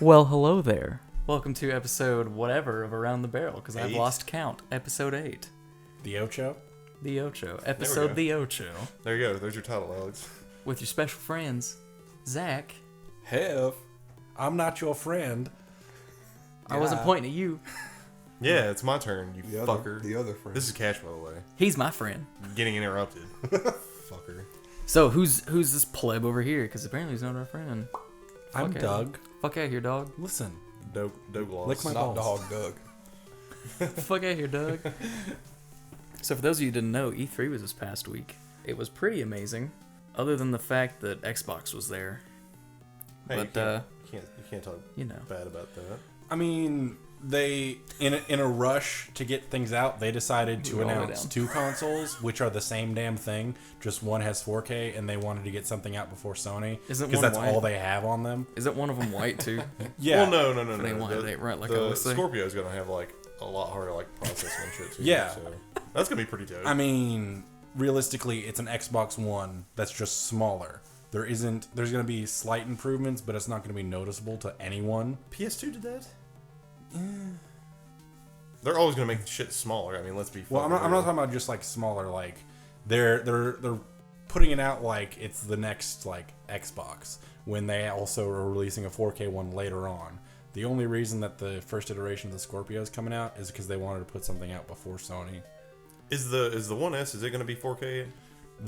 Well, hello there. Welcome to episode whatever of Around the Barrel, because I've lost count. Episode 8. The Ocho? The Ocho. Episode The Ocho. There you go. There's your title, Alex. With your special friends, Zach. Hev. I'm not your friend. I wasn't pointing at you. Yeah, it's my turn, you fucker. The other friend. This is Cash, by the way. He's my friend. Getting interrupted. Fucker. So, who's this pleb over here? Because apparently he's not our friend. I'm Fuck Doug. Fuck out here, dog. Listen. Douglas. Lick my Not balls. dog Doug. Fuck out here, Doug. So for those of you who didn't know, E3 was this past week. It was pretty amazing, other than the fact that Xbox was there. Hey, But, you can't talk bad about that. I mean, they in a rush to get things out, they decided to announce two consoles, which are the same damn thing. Just one has 4K, and they wanted to get something out before Sony because that's all they have on them. Isn't one of them white too? Yeah. Well, no. They want it right, like the Scorpio's gonna have like a lot harder processing and shit too. Yeah. So that's gonna be pretty dope. I mean, realistically, it's an Xbox One that's just smaller. There's gonna be slight improvements, but it's not gonna be noticeable to anyone. PS2 did that. They're always gonna make shit smaller. I mean, let's be. Well, I'm not talking about just like smaller. Like they're putting it out like it's the next like Xbox when they also are releasing a 4K one later on. The only reason that the first iteration of the Scorpio is coming out is because they wanted to put something out before Sony. Is the One S? Is it gonna be 4K?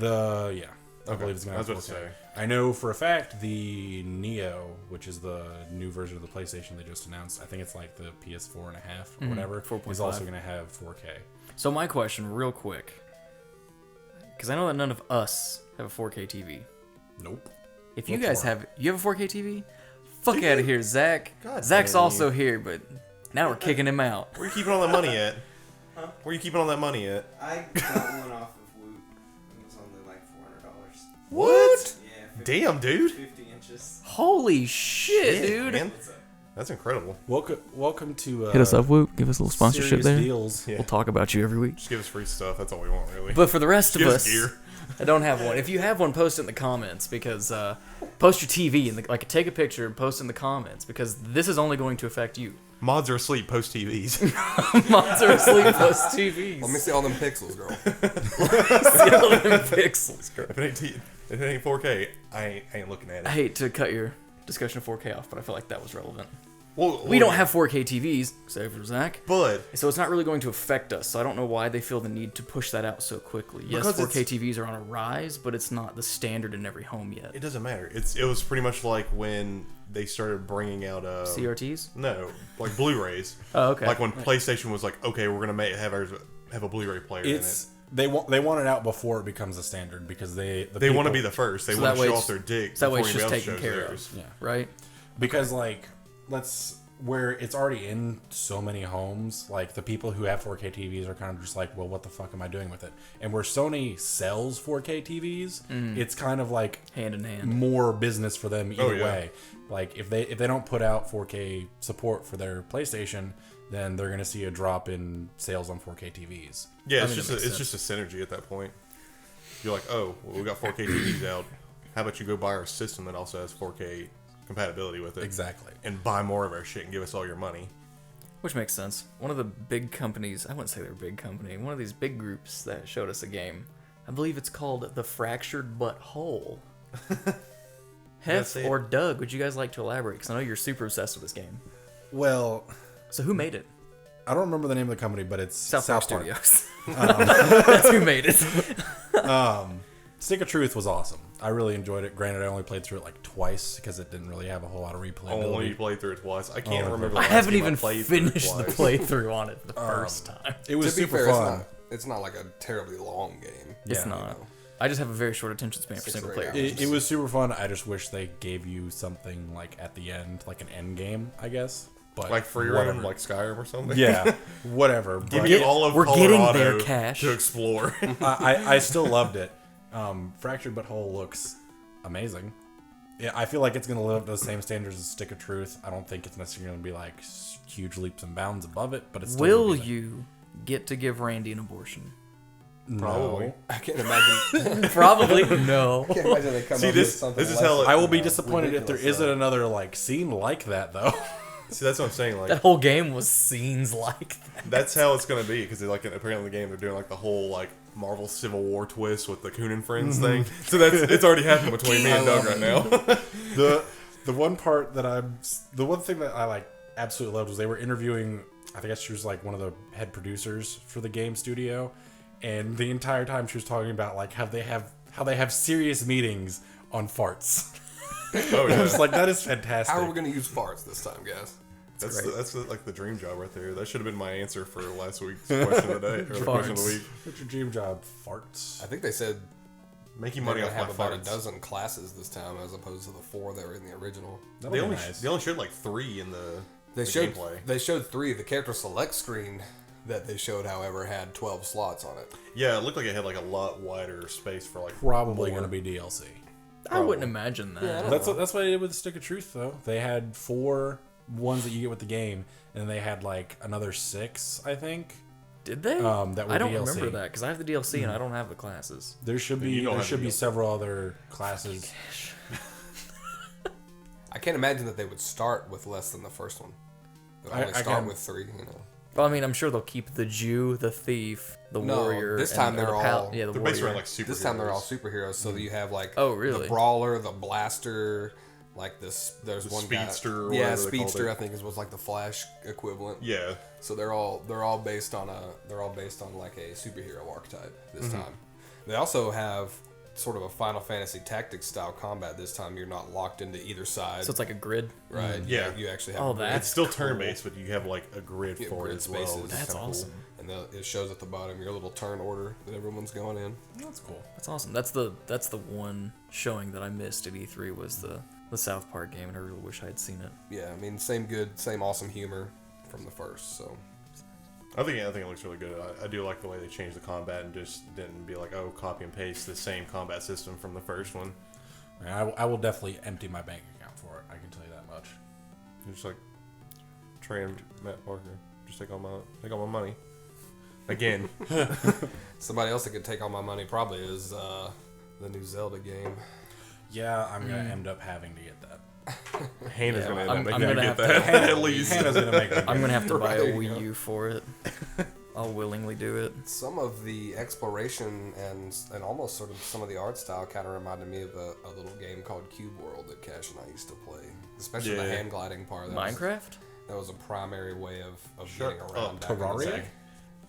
I believe it's gonna have 4K. to say. I know for a fact the Neo, which is the new version of the PlayStation they just announced, I think it's like the PS4 and a half or whatever, 4.5. is also gonna have 4K. So my question, real quick, because I know that none of us have a 4K TV. Nope. If you What's guys wrong? have a 4K TV? Fuck out of here, Zach. God Zach's damn also you. here, but now we're kicking him out. Where you keeping all that money at? Where you keeping all that money at? I got one off of Woot. It was only like $400. What? Yeah. Damn, dude. 50 inches. Holy shit, Shit, dude. man. That's incredible. Welcome to Hit us up, Woot. Give us a little sponsorship Serious there. Deals. Yeah. We'll talk about you every week. Just give us free stuff. That's all we want, really. But for the rest of Give us, us gear. I don't have one. If you have one, post it in the comments because post your TV and take a picture and post in the comments because this is only going to affect you. Mods are asleep. Post TVs. Mods are asleep. Post TVs. Let me see all them pixels, girl. See all them pixels, girl. if it ain't 4K, I ain't looking at I it. hate to cut your discussion of 4K off, but I feel like that was relevant. Well, We don't have 4K TVs, save for Zach. But So it's not really going to affect us. So I don't know why they feel the need to push that out so quickly. Yes, Because 4K TVs are on a rise, but it's not the standard in every home yet. it doesn't matter. It was pretty much like when they started bringing out CRTs? No, like Blu-rays. Oh, okay. Like when PlayStation was like, okay, we're gonna have a Blu-ray player in it. They want it out before it becomes a standard because they Want to be the first. They So want that to way show it's- off their dick. So that way it's before just anybody taken else care shows of. theirs. Yeah. Right? because where it's already in so many homes, like the people who have 4K TVs are kind of just like, well, what the fuck am I doing with it? And where Sony sells 4K TVs, it's kind of like Hand in hand. more business for them either Oh, yeah. way. Like if they don't put out 4K support for their PlayStation, then they're gonna see a drop in sales on 4K TVs. Yeah, I mean, that makes it's just a synergy at that point. You're like, oh, well, we got 4K TVs out. How about you go buy our system that also has 4K compatibility with it? Exactly. And buy more of our shit and give us all your money. Which makes sense. One of the big companies, I wouldn't say they're a big company, one of these big groups that showed us a game. I believe it's called The Fractured But Whole. Hef it. or Doug, would you guys like to elaborate? Because I know you're super obsessed with this game. Well, So who made it? I don't remember the name of the company, but it's South Park Park. Studios. That's who made it. Stick of Truth was awesome. I really enjoyed it. Granted, I only played through it like twice because it didn't really have a whole lot of replayability. Only played through it twice. I can't remember. The I last haven't game even played through it finished the twice. playthrough on it the first time. It was To be super fair, fun. it's not like a terribly long game. It's Yeah. not. I just have a very short attention span for 6 single or 8 player. hours. It was super fun. I just wish they gave you something like at the end, like an end game, I guess. But Like free whatever. roam, like Skyrim or something. Yeah, whatever. Give But me all of we're getting Colorado there, Cash. to explore. I still loved it. Fractured But Whole looks amazing. Yeah, I feel like it's going to live up to the same standards as Stick of Truth. I don't think it's necessarily going to be like huge leaps and bounds above it, but it's still Will gonna be you get to give Randy an abortion? Probably. I can't imagine. Probably no. I can't imagine they come See, up this- with something. this is less how it- than, I will be disappointed if there ridiculous, isn't though. another like scene like that though. See, that's what I'm saying. That Like, whole game was scenes like that. that's how it's gonna be because like apparently in the game they're doing like the whole like Marvel Civil War twist with the Coon and Friends thing. So it's already happened between me and Doug right now. The one part that the one thing that I like absolutely loved was they were interviewing. I think she was like one of the head producers for the game studio, and the entire time she was talking about like how they have serious meetings on farts. Oh I yeah, was like, that is fantastic. How are we going to use farts this time, guys? that's like the dream job right there. That should have been my answer for last week's question of the day or the question of the Farts. week. What's your dream job? Farts. I think they said Making they're money going off to have my about a farts. dozen classes this time as opposed to the 4 that were in the original. That'll They be only nice. they only showed like 3 in the They the showed gameplay. they showed 3. The character select screen that they showed, however, had 12 slots on it. Yeah, it looked like it had like a lot wider space for like Probably more. going to be DLC. I wouldn't imagine that. Yeah, I don't That's what they did with Stick of Truth though. They had 4 ones that you get with the game, and then they had like another 6, I think. Did they? That were I don't DLC. remember that because I have the DLC and I don't have the classes. There should You be don't have DLC. several other classes. I can't imagine that they would start with less than the first one. They'll I only start can- with 3, you know. Well, I mean, I'm sure they'll keep the Jew, the thief, the No, warrior. this and- time or they're the all- yeah, the They're based warrior. around like superheroes. This time they're all superheroes, so that you have like Oh, really? the brawler, the blaster, like this. There's The one speedster or guy. Yeah, whatever they called speedster. it. I think was like the Flash equivalent. Yeah, So they're all based on like a superhero archetype this Mm-hmm. time. They also have sort of a Final Fantasy Tactics style combat this time. You're not locked into either side. So it's like a grid. right. Yeah. You actually have Oh, a grid. that's it's still cool. turn-based, but you have like a grid Yeah, for grid it as well. spaces. which is That's kinda cool. awesome. and it shows at the bottom your little turn order that everyone's going in. That's cool. That's awesome. That's the one showing that I missed at E3 was the South Park game, and I really wish I had seen it. Yeah, I mean, same awesome humor from the first. So I think it looks really good. I do like the way they changed the combat and just didn't be like, oh, copy and paste the same combat system from the first one. I will definitely empty my bank account for it. I can tell you that much. You're just like Trey and Matt Parker, just take all my money. Again, somebody else that could take all my money probably is the new Zelda game. Yeah, I'm gonna end up having to get that. Hannah's Yeah, gonna end I'm- up making I'm you gonna get have to- that at least. Hannah's gonna make me. I'm gonna have to buy a There you Wii go. U for it. I'll willingly do it. Some of the exploration and almost sort of some of the art style kind of reminded me of a little game called Cube World that Cash and I used to play, especially the Yeah. hand gliding part. Minecraft? That was a primary way of Shut getting around. up, back in the Terraria? day.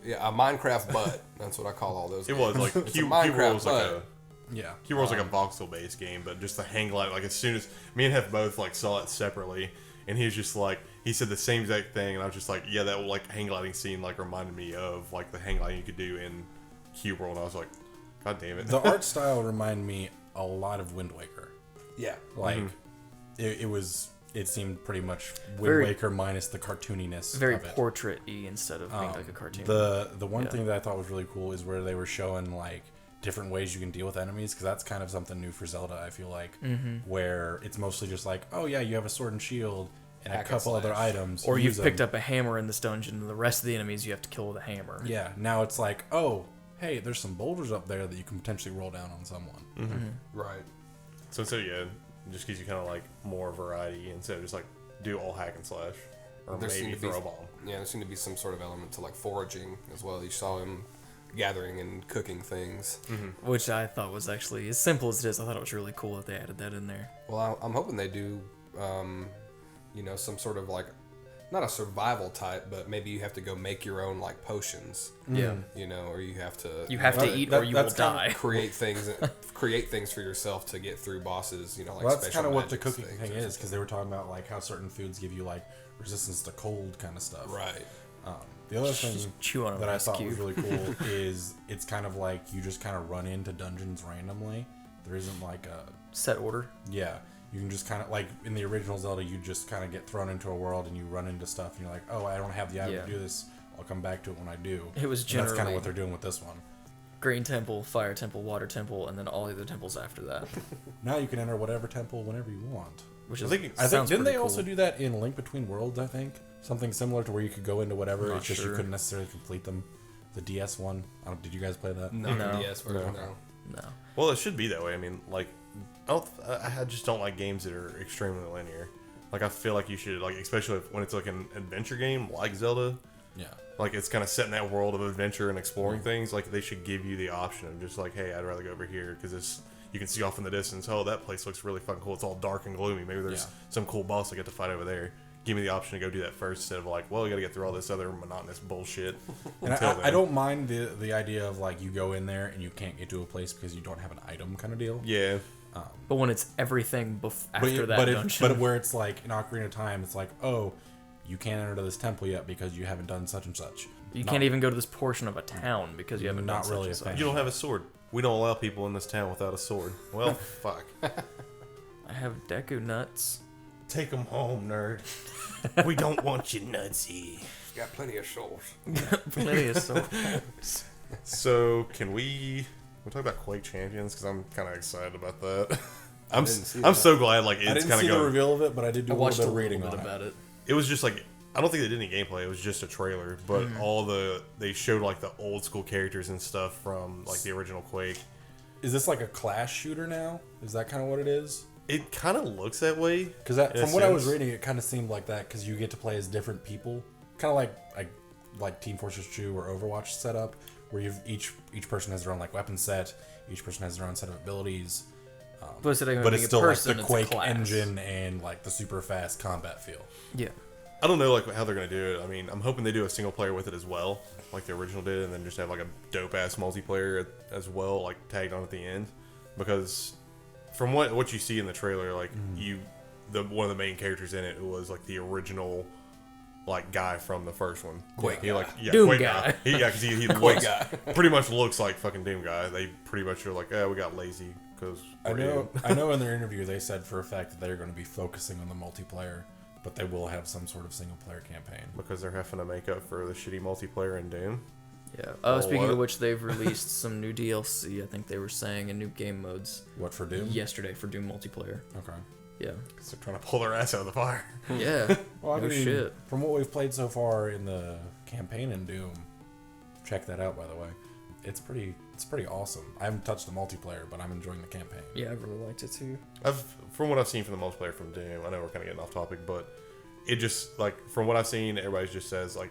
Yeah, a Minecraft butt. That's what I call all those. It was like It's a Cube Minecraft World was like butt. Yeah. Cube World was like a voxel based game, but just the hang glide. Like as soon as me and Hef both like saw it separately, and he was just like he said the same exact thing, and I was just like, yeah, that like hang gliding scene like reminded me of like the hang gliding you could do in Cube World. And I was like, God damn it. The art style reminded me a lot of Wind Waker. Yeah. Like, it seemed pretty much Wind Very- Waker minus the cartooniness Very of it. portrait-y instead of being like a cartoon. The one Yeah. thing that I thought was really cool is where they were showing like different ways you can deal with enemies, because that's kind of something new for Zelda. I feel like where it's mostly just like, oh yeah, you have a sword and shield and Hack a and couple other slash. items, Or use you've picked them. up a hammer in this dungeon, and the rest of the enemies you have to kill with a hammer. Yeah, now it's like, oh hey, there's some boulders up there that you can potentially roll down on someone. Right. So yeah, it just gives you kind of like more variety instead of just like do all hack and slash or There maybe seemed to be- throw a bomb. Yeah, there seemed to be some sort of element to like foraging as well. You saw him gathering and cooking things. Which I thought was actually, as simple as it is, I thought it was really cool that they added that in there. Well, I'm hoping they do, some sort of like, not a survival type, but maybe you have to go make your own like potions, Yeah. or you have to You have to Well, eat that- or you will that's kinda die. create things for yourself to get through bosses. Like Well, that's special kind of what the magics cooking things thing or is, because something. they were talking about like how certain foods give you like resistance to cold kind of stuff. Right. The other thing Just chew on an that I ice thought cube. was really cool is it's kind of like you just kind of run into dungeons randomly. There isn't like a Set order. yeah. You can just kind of like in the original Zelda, you just kind of get thrown into a world and you run into stuff and you're like, oh, I don't have the item Yeah. to do this. I'll come back to it when I do. It was And that's kind of generally- what they're doing with this one. Green temple, fire temple, water temple, and then all the other temples after that. Now you can enter whatever temple whenever you want. Which I is, think- I think sounds didn't they pretty also cool. do that in Link Between Worlds? I think something similar to where you could go into whatever. Not It's just you sure. couldn't necessarily complete them. the DS one. Did you guys play that? No, No. DS version. No. No. No. Well, it should be that way. I mean, like, I just don't like games that are extremely linear. Like, I feel like you should, like, especially when it's like an adventure game like Zelda. Yeah. Like, it's kind of set in that world of adventure and exploring things. Like, they should give you the option of just like, hey, I'd rather go over here because you can see off in the distance. Oh, that place looks really fucking cool. It's all dark and gloomy. Maybe there's some cool boss I get to fight over there. Give me the option to go do that first instead of like, well, you got to get through all this other monotonous bullshit. And I don't mind the idea of like you go in there and you can't get to a place because you don't have an item kind of deal. Yeah. But when it's everything after that dungeon. But where it's like in Ocarina of Time, it's like, oh, you can't enter this temple yet because you haven't done such and such. You can't even go to this portion of a town because you haven't Not done really such a and fan. You don't have a sword. We don't allow people in this town without a sword. Well, fuck. I have Deku nuts. Take them home, nerd. We don't want you nutsy. Got plenty of souls. Plenty of souls. So, can we talk about Quake Champions? Because I'm kind of excited about that. I'm didn't see I'm that. so glad like I it's didn't kind see of the going. reveal of it, but I did do I a little watched bit a of reading little bit on about it. It was just like I don't think they did any gameplay. It was just a trailer, but they showed like the old school characters and stuff from like the original Quake. Is this like a class shooter now? Is that kind of what it is? It kind of looks that way. Because in a from what I was sense. reading, it kind of seemed like that because you get to play as different people, kind of like Team Fortress 2 or Overwatch setup, where each person has their own like weapon set, each person has their own set of abilities, But instead of but being it's a still person, like the it's a Quake class. engine and like the super fast combat feel. Yeah. I don't know like how they're gonna do it. I mean, I'm hoping they do a single player with it as well, like the original did, and then just have like a dope ass multiplayer as well, like tagged on at the end. Because from what you see in the trailer, like one of the main characters in it was like the original like guy from the first one. Quake He guy. like Doom Quake guy. Because he looks pretty much looks like fucking Doom guy. They pretty much are like, we got lazy because I know in their interview they said for a fact that they're going to be focusing on the multiplayer, but they will have some sort of single player campaign. because they're having to make up for the shitty multiplayer in Doom. Yeah. Well, Speaking what? of which, they've released some new DLC. I think they were saying, and new game modes What for Doom? yesterday for Doom multiplayer. Okay. Yeah. Because they're trying to pull their ass out of the fire. Yeah. Well, I No mean, shit. from what we've played so far in the campaign in Doom, check that out by the way. It's pretty awesome. I haven't touched the multiplayer, but I'm enjoying the campaign. Yeah, I really liked it too. From what I've seen from the multiplayer from Doom, I know we're kind of getting off topic, but it just like from what I've seen, everybody just says like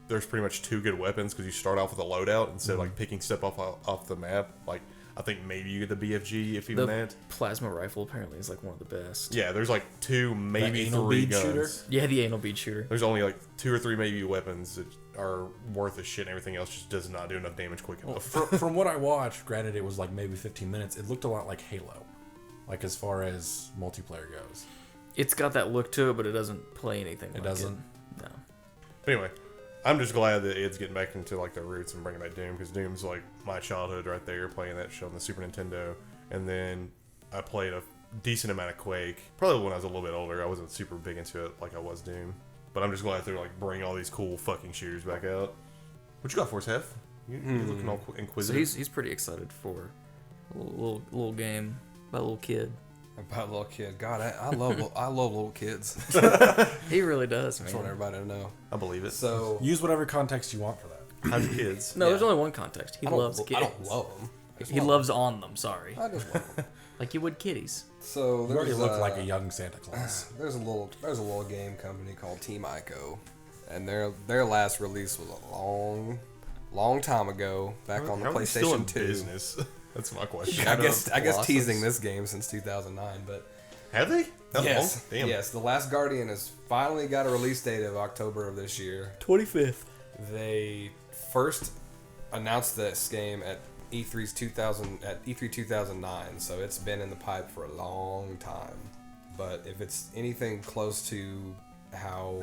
there's pretty much two good weapons because you start off with a loadout instead of like picking stuff off the map. Like I think maybe you get the BFG if even The that. plasma rifle apparently is like one of the best. Yeah, there's like two, maybe anal three bead guns. shooter? Yeah, the anal bead shooter. There's only like 2 or 3 maybe weapons that are worth a shit, and everything else just does not do enough damage quick Well, enough. from what I watched, granted it was like maybe 15 minutes, it looked a lot like Halo. Like as far as multiplayer goes. It's got that look to it, but it doesn't play anything like doesn't? it. No. But anyway, I'm just glad that it's getting back into like the roots and bringing back Doom because Doom's like my childhood right there, playing that shit on the Super Nintendo, and then I played a decent amount of Quake. Probably when I was a little bit older, I wasn't super big into it like I was Doom, but I'm just glad they're like bringing all these cool fucking shooters back out. What you got for us, Hef? You're looking all So inquisitive. he's pretty excited for a little game by a little kid. About a little kid. God, I love little kids. He really does, I just want man. everybody to know. I believe it. So Use whatever context you want for that. How's your kids? No, there's Yeah. only one context. He loves kids. I don't love them. He loves on them. Sorry, I just love them. like you would kitties. So You already there's look like a young Santa Claus. there's a little game company called Team Ico, and their last release was a long time ago, back on the How are they still in PlayStation 2. business? That's my question. I guess Colossus. teasing this game since 2009, but Have they? That yes, long? Damn. yes, The Last Guardian has finally got a release date of October of this year. 25th. They first announced this game at E3 2009, so it's been in the pipe for a long time. But if it's anything close to how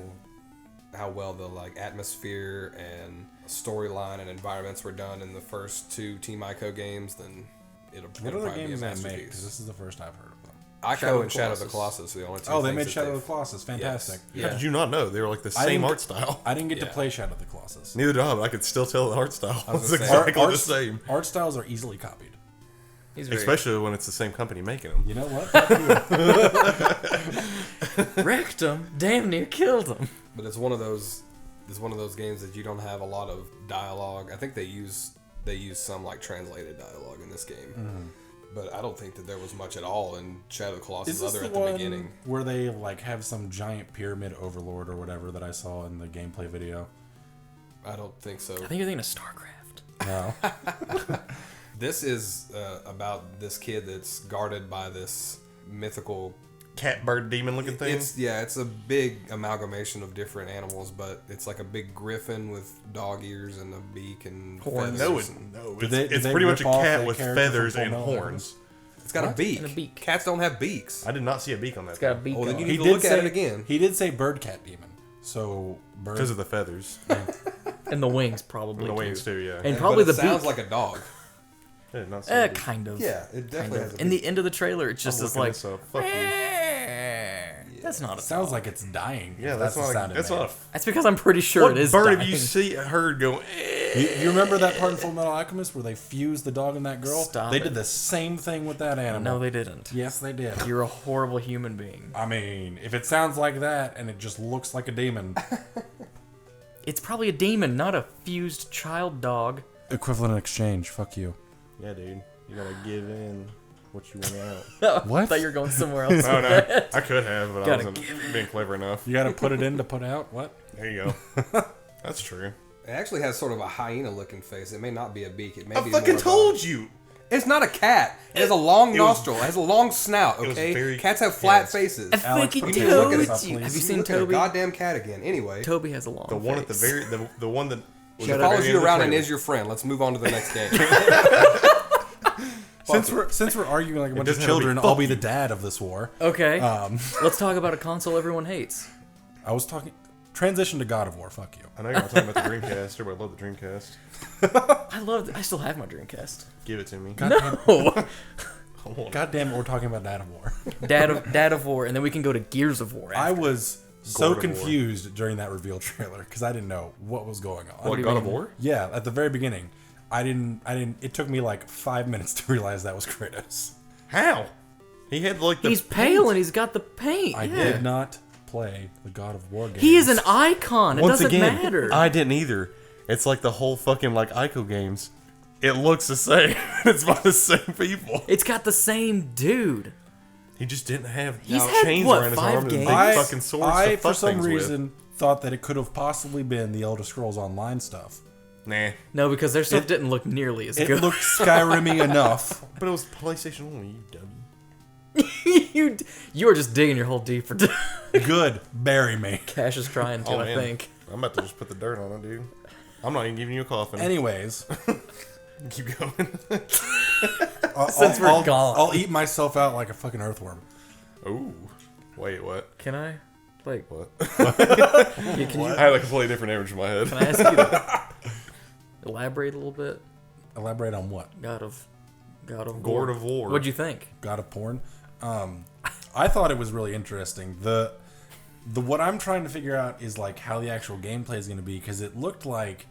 well the like atmosphere and storyline and environments were done in the first two Team Ico games, then it'll What other probably be a games they make? Because masterpiece. this is the first I've heard of them. Ico and Shadow of the Colossus are the only two. Oh, they things made that Shadow of they've- the Colossus. Fantastic. Yes. How Yeah. did you not know? They were like the I same didn't- art style. I didn't get to Yeah. play Shadow of the Colossus. Neither did I, but I could still tell the art style I was was gonna say, exactly the same. Art styles are easily copied. He's very Especially when it's the same company making them. You know what? wrecked him. Damn near killed him. But it's one of those is one of those games that you don't have a lot of dialogue. I think they use some like translated dialogue in this game. But I don't think that there was much at all in Shadow of the Colossus other at the beginning. Where they like have some giant pyramid overlord or whatever that I saw in the gameplay video? I don't think so. I think you're thinking of StarCraft. No. This is about this kid that's guarded by this mythical Cat bird demon looking thing. It's a big amalgamation of different animals, but it's like a big griffin with dog ears and a beak and Horns. feathers. It's pretty much a cat with feathers and horns. It's got a beak. And a beak. Cats don't have beaks. I did not see a beak on that. It's got a beak. Oh, then on you it. need to look at it again. He did say bird cat demon. So bird. Because of the feathers. And the wings, probably. And the wings too, yeah. And probably but the it sounds beak. like a dog. I did not see a beak. Kind of. Yeah, it definitely has a In beak. the end of the trailer, it's just I'm this looking like. this up. Fuck you. That's not a Sounds dog. like it's dying. Yeah, if that's the not. sound it That's made. not. That's because I'm pretty sure What it is. bird dying. have you heard go? You remember that part in Full Metal Alchemist where they fused the dog and that girl? Stop they it. did the same thing with that animal. No, they didn't. Yes, they did. You're a horrible human being. I mean, if it sounds like that and it just looks like a demon. It's probably a demon, not a fused child dog. Equivalent exchange. Fuck you. Yeah, dude. You gotta give in what you want out. What? I thought you were going somewhere else. Oh no, I could have, but I Gotta wasn't being clever enough. You gotta put it in to put out? What? There you go. That's true. It actually has sort of a hyena-looking face. It may not be a beak. It may I be fucking more of told you. It's not a cat. It has a long It was- nostril. It has a long snout. it was Okay, very- cats have flat yes. faces. I Alex, fucking put me told look at you. it up, please. Have you You seen look at a Toby? goddamn cat again. Anyway, Toby has a long The one at the face. very the one that was she at the follows very you end of the around and trailer. is your friend. Let's move on to the next game. Since we're arguing like a bunch of doesn't have to be children, fuck I'll be you. the dad of this war. Okay. Let's talk about a console everyone hates. I was talking. Transition to God of War. Fuck you. I know you're not talking about the Dreamcast. Everybody loved the Dreamcast. I still have my Dreamcast. Give it to me. No. Hold on. God damn it, we're talking about Dad of War. Dad of War, and then we can go to Gears of War. I After. was so God of War. confused during that reveal trailer because I didn't know what was going on. What, do you God of mean? War? Yeah, at the very beginning, I didn't. It took me like 5 minutes to realize that was Kratos. How? He had like the. He's pale and he's got the paint. I yeah. did not play the God of War game. He is an icon. It Once doesn't again, matter. I didn't either. It's like the whole fucking like Ico games. It looks the same. It's by the same people. It's got the same dude. He just didn't have He's had, chains what, around his 5 arm and big games? fucking swords I to for fuck some things reason thought that it could have possibly been the Elder Scrolls Online stuff. with. Nah, No, because their stuff didn't look nearly as It good. looked Skyrim-y enough. but it was PlayStation only. You dummy. you are just digging your hole deeper. Good, bury me. Cash is trying to, Oh, I man. think. I'm about to just put the dirt on it, dude. I'm not even giving you a coffin. Anyways, Keep going. Since we're gone. I'll eat myself out like a fucking earthworm. Ooh. Wait, what? Can I? Like, What? can you, I had a completely different image in my head. can I ask you to elaborate a little bit? Elaborate on what? God of Gourd of War. What'd you think? God of Porn. I thought it was really interesting. The what I'm trying to figure out is like how the actual gameplay is going to be because it looked like,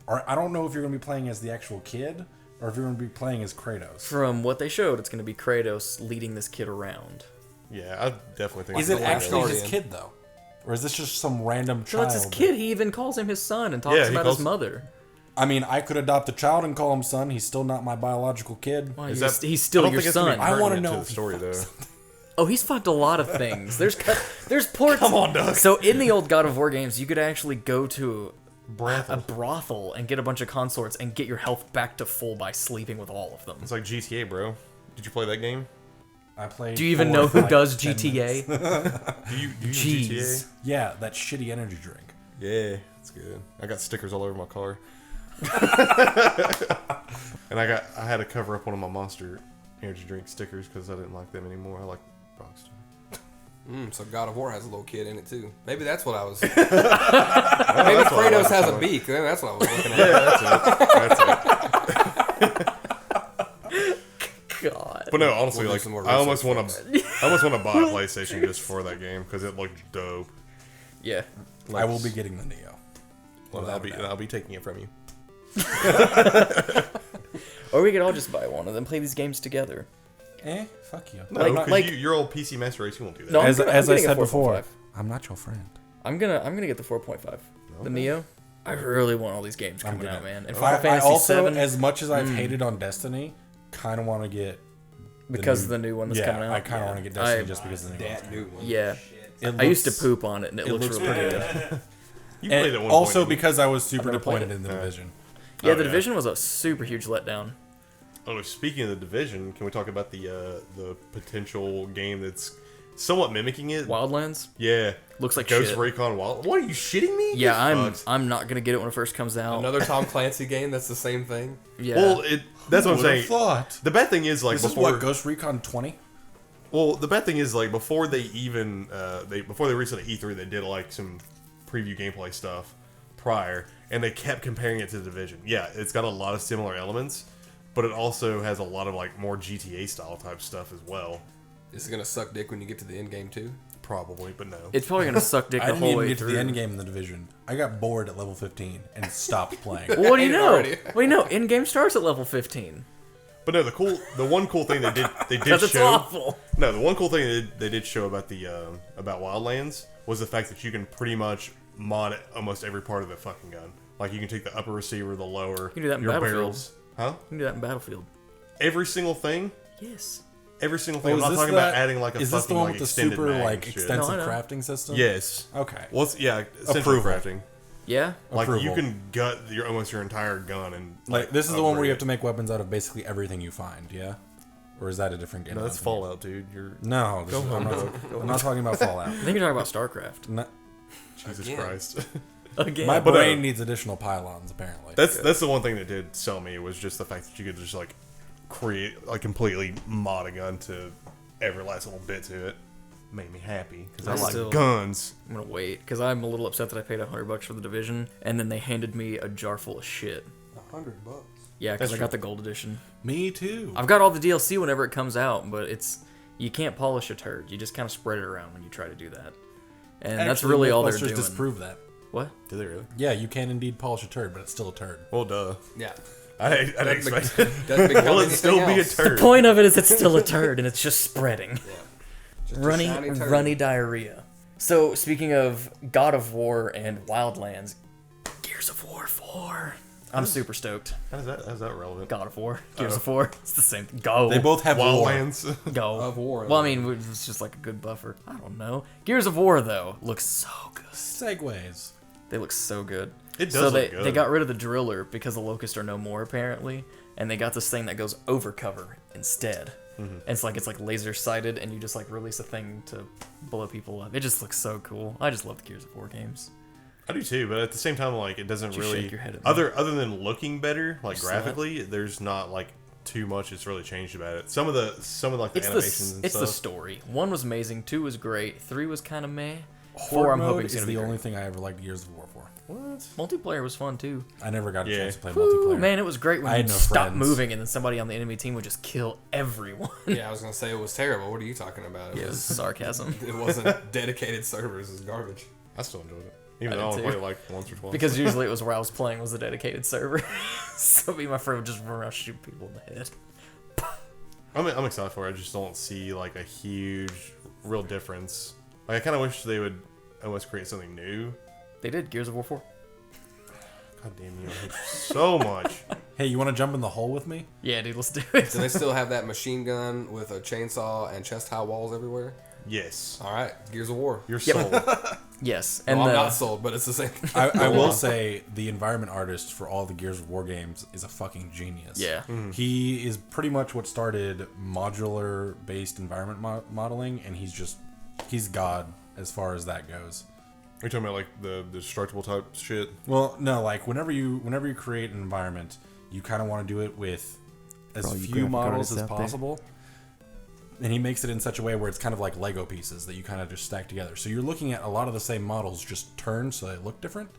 or I don't know if you're going to be playing as the actual kid or if you're going to be playing as Kratos. From what they showed, it's going to be Kratos leading this kid around. Yeah, I definitely think. Is it's it the way actually is. his kid though, or is this just some random So child? it's his kid. He even calls him his son and talks Yeah, he about calls- his mother. I mean, I could adopt a child and call him son. He's still not my biological kid. Well, Is he's, that- he's I still don't your think it's gonna be son. I wanna pertinent know to if the story though. Oh, he's fucked a lot of things. There's ports. Come on, Doug. So in the old God of War games, you could actually go to a Brothel. brothel and get a bunch of consorts and get your health back to full by sleeping with all of them. It's like GTA, bro. Did you play that game? I played. Do you even 4 know or who 5, does 10 minutes. GTA? Do you use Jeez. GTA? Yeah, that shitty energy drink. Yeah, it's good. I got stickers all over my car. And I had to cover up one of my Monster energy drink stickers because I didn't like them anymore. I like Rockstar. So God of War has a little kid in it too. Maybe that's what I was. Maybe Kratos has a beak. Maybe that's what I was looking at. Yeah, that's it. God. But no, honestly, We'll do like some more I almost research want to, I almost want to buy a PlayStation just for that game because it looked dope. Yeah. I will be getting the Neo. Well, I'll be taking it from you. Or we could all just buy one and then play these games together. Fuck you. No, Like- because like- your old PC Master Race, you won't do that. No, As I'm I gonna get said 4.5. before, I'm not your friend. I'm gonna get the 4.5. No, The Neo. I really want all these games coming out, man. And Final I Fantasy also, VII, as much as I've hated on Destiny, kind of want to get because of the new one that's coming out. I kind of want to get Destiny just because of the new one. That new one. Yeah. It I used to looks- poop on it, and it looks really pretty good. You played at one also point, didn't because I was super never played disappointed it. in the Division. Yeah, Oh, the yeah. Division was a super huge letdown. you? Oh, speaking of the Division, can we talk about the potential game that's somewhat mimicking it? Wildlands Yeah. looks like Ghost shit. Recon Wild. What, are you shitting me? Yeah, You fucks. I'm not gonna get it when it first comes out. Another Tom Clancy game that's the same thing. Yeah. Well, that's what I'm Who would've saying. thought? The bad thing is, like, This is before... what, Ghost Recon 20? Well, the bad thing is, like, before they even... before they released it at E3, they did, like, some preview gameplay stuff prior, and they kept comparing it to the Division. Yeah, it's got a lot of similar elements, but it also has a lot of, like, more GTA-style type stuff as well. Is it gonna suck dick when you get to the end game too? Probably, but no. it's probably gonna suck dick I the didn't whole even way get to through. the end game in the Division. I got bored at level 15 and stopped playing. Well, what do you Ain't it know? already? What do you know? In game starts at level 15. But no, the one cool thing they did Because it's show... awful. No, the one cool thing they did show about about Wildlands was the fact that you can pretty much mod almost every part of the fucking gun. Like, you can take the upper receiver, the lower, can do that in your Battlefield. barrels. Huh? You can do that in Battlefield. Every single thing? Yes. Every single thing. Oh, I'm is not this talking about adding, like, a is fucking, this the one like, with the extended super, mag like, and shit. extensive No, I know. crafting system? Yes. Okay. Well, yeah, essential Approval. crafting. Yeah. Like, you Approval. can gut almost your entire gun and... Like, this is the one where you have to upgrade make weapons out of basically everything you find, yeah? Or is that a different it. game? No, that's Fallout, dude. You're... No, this is, I'm not talking about Fallout. I think you're talking about StarCraft. No, Jesus Again. Christ. Again. my But, brain needs additional pylons, apparently. That's the one thing that did sell me, was just the fact that you could just, like, create, like, completely mod a gun to every last little bit to it. Made me happy, because I like still- guns. I'm gonna wait because I'm a little upset that I paid $100 for the Division, and then they handed me a jar full of shit. $100. Yeah, because That's I got the gold edition. Me too. I've got all the DLC whenever it comes out, but you can't polish a turd. You just kind of spread it around when you try to do that, and that's Actually, really all they're Mythbusters doing. disprove that. What? Did they really? Yeah, you can indeed polish a turd, but it's still a turd. Well, duh. Yeah. I didn't expect it. Doesn't become Will it anything still be a else. turd? The point of it is it's still a turd, and it's just spreading. Yeah. Just a Runny, shiny turd. runny diarrhea. So, speaking of God of War and Wildlands, Gears of War 4. I'm super stoked. How's that relevant? God of War, Gears of War. It's the same. Go. They both have war. Wildlands. go. Of War. Well, I mean, it's just like a good buffer. I don't know. Gears of War though looks so good. Segways. They look so good. It does So look they good. got rid of the driller because the locusts are no more apparently, and they got this thing that goes over cover instead. Mm-hmm. And it's like laser sighted, and you just like release a thing to blow people up. It just looks so cool. I just love the Gears of War games. I do too, but at the same time, like, it doesn't You really shake your head at me. other than looking better, like You graphically, there's not like too much that's really changed about it. Some of like the It's animations and it's the stuff. story. 1 was amazing, 2 was great, 3 was kind of meh. 4 Horde I'm hoping mode is is gonna the be only great. thing I ever liked Gears of War for. What? Multiplayer was fun too. I never got a Yeah. chance to play Woo, multiplayer. man, it was great when I you had no stop friends. moving and then somebody on the enemy team would just kill everyone. Yeah, I was gonna say it was terrible. What are you talking about? Yeah, it was sarcasm. It wasn't dedicated servers. It was garbage. I still enjoyed it, even I though I did only too. played like once or twice. Because usually it was where I was playing was the dedicated server. So me and my friend would just run around shooting people in the head. I'm excited for it. I just don't see like a huge, real difference. Like, I kind of wish they would almost create something new. They did Gears of War 4. God damn you! I hate you so much. Hey, you want to jump in the hole with me? Yeah, dude, let's do it. Do they still have that machine gun with a chainsaw and chest high walls everywhere? Yes, All right, Gears of War. you're sold. Yes, No, and I'm not sold, but it's the same. I will say the environment artist for all the Gears of War games is a fucking genius. yeah, He is pretty much what started modular-based environment modeling, and he's god as far as that goes. Are you talking about like the destructible type shit? Well, no, like whenever you create an environment, you kind of want to do it with as For all you few graphic models artists as out there. possible. And he makes it in such a way where it's kind of like Lego pieces that you kind of just stack together. So you're looking at a lot of the same models just turned so they look different.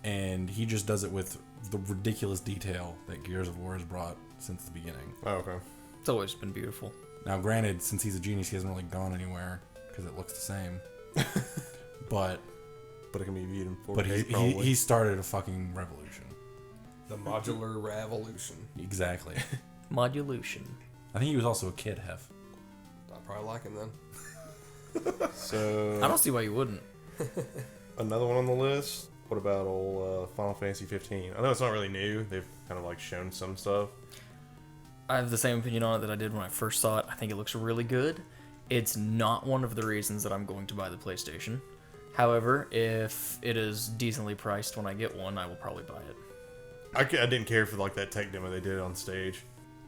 And he just does it with the ridiculous detail that Gears of War has brought since the beginning. Oh, okay. it's always been beautiful. Now, granted, since he's a genius, he hasn't really gone anywhere because it looks the same. But But it can be viewed in 4K. but probably. he started a fucking revolution. The modular revolution. Exactly. Modulation. I think he was also a kid, Hef. I probably like him then. So I don't see why you wouldn't. another one on the list. What about old Final Fantasy 15? I know it's not really new. They've kind of like shown some stuff. I have the same opinion on it that I did when I first saw it. I think it looks really good. It's not one of the reasons that I'm going to buy the PlayStation. However, if it is decently priced when I get one, I will probably buy it. I didn't care for like that tech demo they did on stage.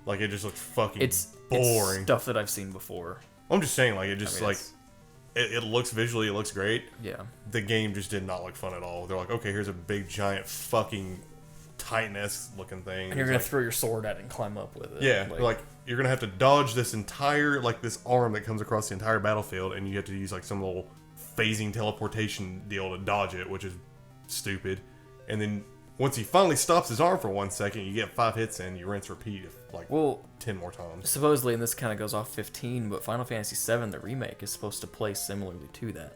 Like it just looked fucking It's boring. stuff that I've seen before. I'm just saying, like it just I mean, like it looks visually, it looks great. Yeah. The game just did not look fun at all. They're like, okay, here's a big giant fucking Titan-esque looking thing. And you're It's gonna like, throw your sword at it and climb up with it. yeah, like you're gonna have to dodge this entire like this arm that comes across the entire battlefield, and you have to use like some little phasing teleportation deal to dodge it, which is stupid. And then once he finally stops his arm for 1 second, you get 5 hits and you rinse repeat like well, 10 more times. supposedly, and this kind of goes off 15, but Final Fantasy VII, the remake, is supposed to play similarly to that,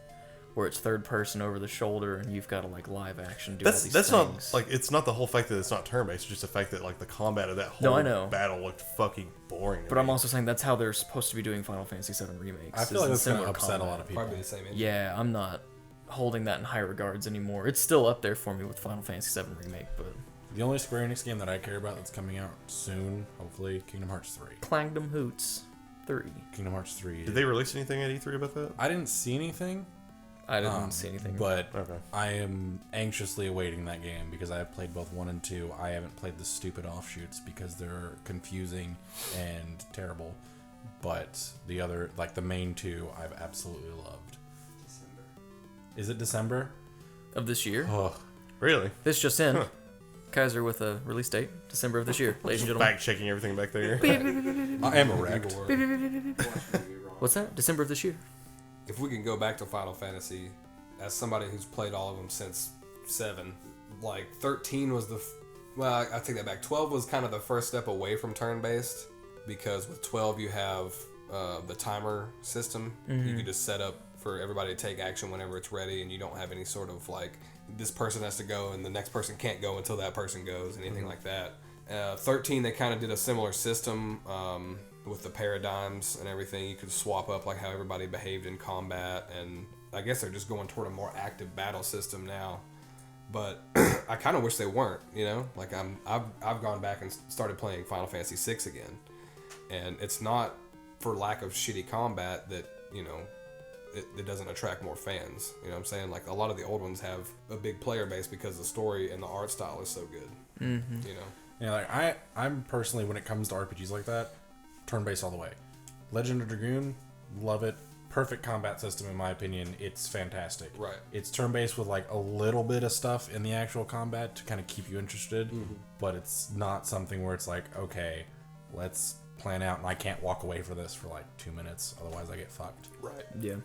where it's third person over the shoulder, and you've got to like live action do all these That's things. not like it's not the whole fact that it's not turn based. It's just the fact that like the combat of that whole No, I know. battle looked fucking boring. But I'm also saying that's how they're supposed to be doing Final Fantasy VII remakes. I feel is like in that's going to similar upset a combat. lot of people. Probably the same engine. Yeah, I'm not holding that in high regards anymore. It's still up there for me with Final Fantasy VII remake, but The only Square Enix game that I care about that's coming out soon, hopefully, Kingdom Hearts 3. Clangdom Hoots 3. Kingdom Hearts 3. Did they release anything at E3 about that? I didn't see anything. I didn't see anything. But Okay. I am anxiously awaiting that game because I have played both 1 and 2. I haven't played the stupid offshoots because they're confusing and terrible. But the other, like the main 2, I've absolutely loved. December. Is it December? Of this year. Ugh. Really? This just in. Kaiser with a release date, December of this year, ladies and gentlemen. Fact checking everything back there. I am erect. People were- Watch me wrong. What's that? December of this year. If we can go back to Final Fantasy, as somebody who's played all of them since 7, like 13 was well, I take that back. 12 was kind of the first step away from turn-based, because with 12 you have the timer system. You can just set up for everybody to take action whenever it's ready, and you don't have any sort of like, this person has to go and the next person can't go until that person goes, anything like that. 13, they kind of did a similar system with the paradigms and everything. You could swap up like how everybody behaved in combat, and I guess they're just going toward a more active battle system now. But I kind of wish they weren't, you know? Like I've gone back and started playing Final Fantasy 6 again, and it's not for lack of shitty combat that, you know, it doesn't attract more fans. You know what I'm saying? Like a lot of the old ones have a big player base because the story and the art style is so good. Mm-hmm. You know? Yeah, like I'm personally, when it comes to RPGs like that, turn-based all the way. Legend of Dragoon, love it. Perfect combat system in my opinion. It's fantastic. Right. It's turn-based with like a little bit of stuff in the actual combat to kind of keep you interested, but it's not something where it's like, okay, let's plan out and I can't walk away for this for like 2 minutes, otherwise I get fucked. Right. Yeah.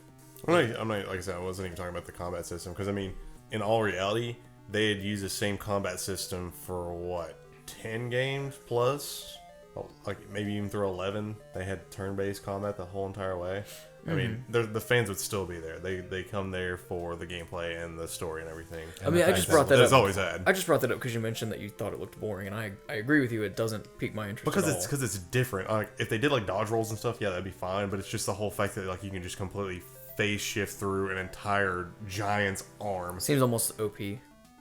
I'm not, like I said, I wasn't even talking about the combat system, because I mean, in all reality, they had used the same combat system for what, 10 games plus? Like maybe even through 11, they had turn-based combat the whole entire way. I mean, the fans would still be there. They come there for the gameplay and the story and everything. I mean, I just brought that That's up. always had. I just brought that up because you mentioned that you thought it looked boring, and I agree with you. It doesn't pique my interest Because it's different. Like if they did like dodge rolls and stuff, yeah, that'd be fine. But it's just the whole fact that like you can just completely phase shift through an entire giant's arm. Seems almost OP.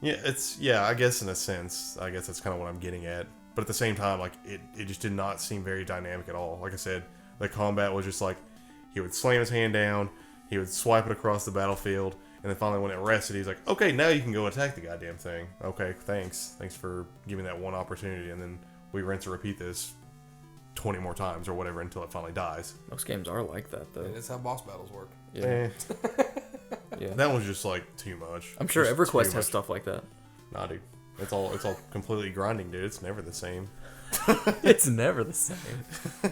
Yeah, I guess in a sense, I guess that's kind of what I'm getting at. But at the same time, like it just did not seem very dynamic at all. Like I said, the combat was just like he would slam his hand down, he would swipe it across the battlefield, and then finally when it rested, he's like, okay, now you can go attack the goddamn thing. Okay, thanks for giving that one opportunity, and then we rinse and repeat this 20 more times or whatever until it finally dies. Most games are like that, though. That's how boss battles work. Yeah. Yeah. That was just like too much. I'm sure Just EverQuest too has much. stuff like that. Nah, dude. It's all completely grinding, dude. It's never the same. It's never the same. I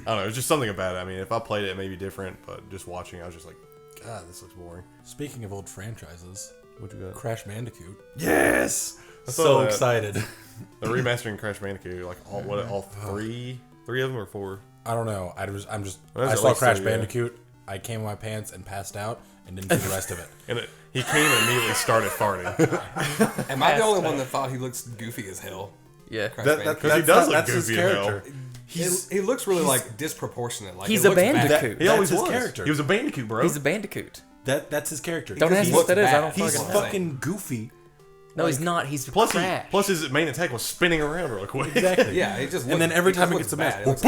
don't know. It's just something about it. I mean, if I played it, it may be different, but just watching, I was just like, God, this looks boring. Speaking of old franchises, What you got? Crash Bandicoot. Yes. So excited. The remastering Crash Bandicoot, like all three of them or 4. I don't know. I That's saw at least Crash 3, yeah. Bandicoot. I came in my pants and passed out and didn't see the rest of it. And he came and immediately started farting. Am I the only one that thought he looks goofy as hell? Yeah. Crash Because Bandicoot. he does look that's his goofy as hell. character. He looks really like disproportionate. Like He's it a looks bad. bandicoot. He always his was. character. He was a Bandicoot, bro. He's a Bandicoot. That's his character. Don't ask me He's- what that is. I bad. don't He's fucking know. fucking goofy. No, he's not. He's Plus, trash. his main attack was spinning around real quick. Exactly. Yeah, it just And then every time it gets a bad. match,